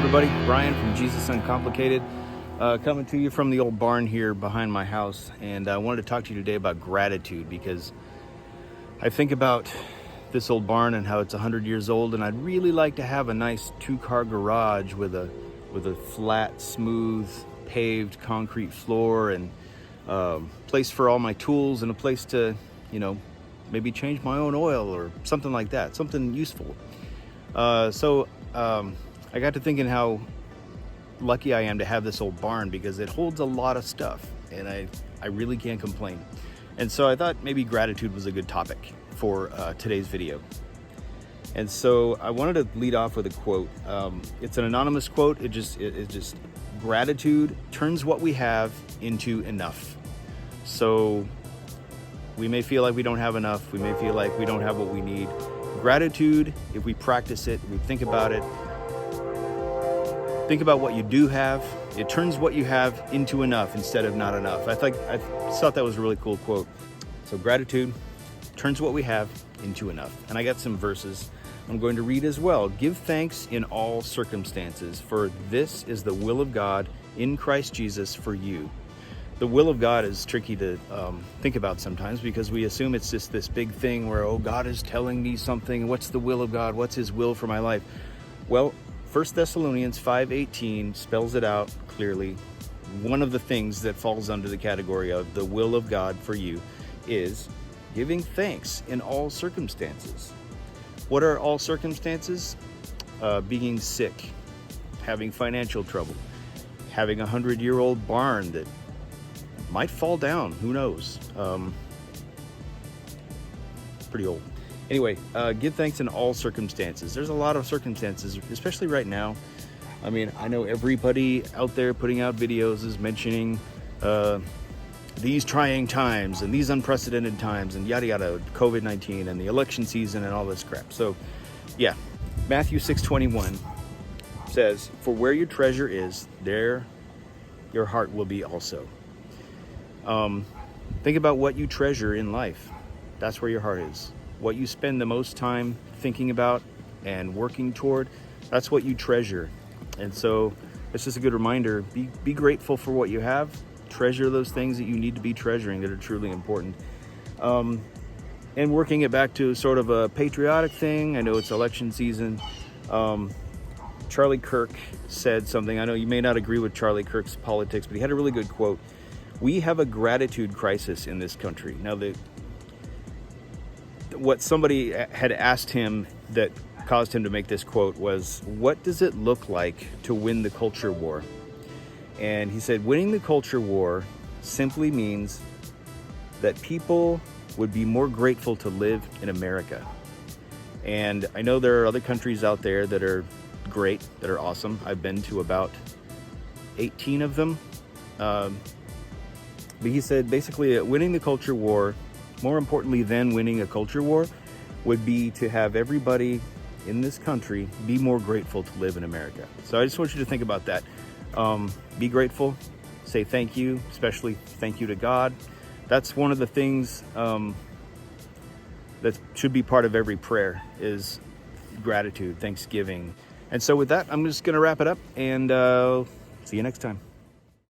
everybody? Brian from Jesus Uncomplicated, coming to you from the old barn here behind my house. And I wanted to talk to you today about gratitude, because I think about this old barn and how it's 100 years old, and I'd really like to have a nice 2-car garage with a flat, smooth, paved concrete floor, and place for all my tools, and a place to, maybe change my own oil or something like that, something useful. So I got to thinking how lucky I am to have this old barn, because it holds a lot of stuff, and I really can't complain. And so I thought maybe gratitude was a good topic for today's video. And so I wanted to lead off with a quote. It's an anonymous quote. It just gratitude turns what we have into enough. So we may feel like we don't have enough. We may feel like we don't have what we need. Gratitude, if we practice it, we think about it, think about what you do have, it turns what you have into enough instead of not enough. I thought that was a really cool quote. So gratitude turns what we have into enough. And I got some verses I'm going to read as well. Give thanks in all circumstances, for this is the will of God in Christ Jesus for you. The will of God is tricky to think about sometimes, because we assume it's just this big thing where, oh, God is telling me something. What's the will of God? What's his will for my life? Well, 1 Thessalonians 5:18 spells it out clearly. One of the things that falls under the category of the will of God for you is giving thanks in all circumstances. What are all circumstances? Being sick, having financial trouble, having a 100-year-old barn that might fall down, who knows? Pretty old. Anyway, give thanks in all circumstances. There's a lot of circumstances, especially right now. I mean, I know everybody out there putting out videos is mentioning these trying times and these unprecedented times and yada yada, COVID-19 and the election season and all this crap. So yeah, Matthew 6:21 says, for where your treasure is, there your heart will be also. Think about what you treasure in life. That's where your heart is. What you spend the most time thinking about and working toward, that's what you treasure. And so it's just a good reminder, be grateful for what you have. Treasure those things that you need to be treasuring that are truly important. And working it back to sort of a patriotic thing. I know it's election season. Charlie Kirk said something. I know you may not agree with Charlie Kirk's politics, but he had a really good quote. We have a gratitude crisis in this country. Now, what somebody had asked him that caused him to make this quote was, what does it look like to win the culture war? And he said, winning the culture war simply means that people would be more grateful to live in America. And I know there are other countries out there that are great, that are awesome. I've been to about 18 of them. But he said basically winning the culture war, more importantly than winning a culture war, would be to have everybody in this country be more grateful to live in America. So I just want you to think about that. Be grateful, say thank you, especially thank you to God. That's one of the things that should be part of every prayer, is gratitude, thanksgiving. And so with that, I'm just going to wrap it up, and see you next time.